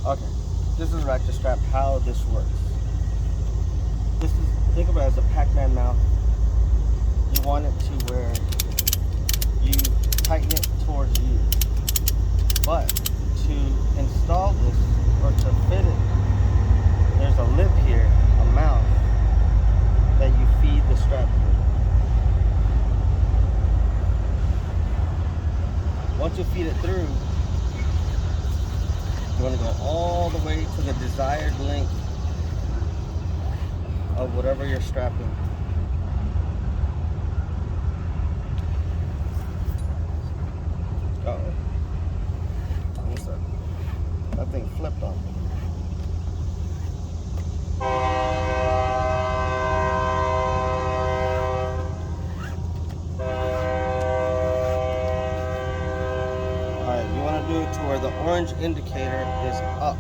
Okay, this is Ratchet strap, how this works. This is, think of it as a Pac-Man mouth. You want it to where you tighten it towards you. But to install this, or to fit it, there's a lip here, a mouth, that you feed the strap through. Once you feed it through, you want to go all the way to the desired length of whatever you're strapping. Uh-oh. What's that? That thing flipped on me. Alright, you want to do it to where the orange indicator is up.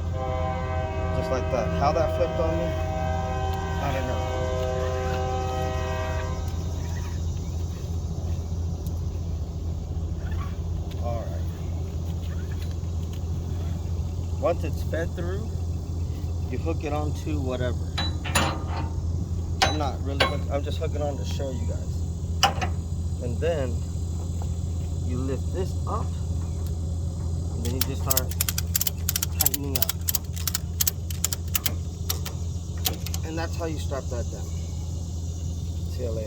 Just like that. How that flipped on me, I don't know. Alright. Once it's fed through, you hook it onto whatever. I'm not really hooking, I'm just hooking on to show you guys. And then you lift this up, and then you just start tightening up. And that's how you strap that down. See you later.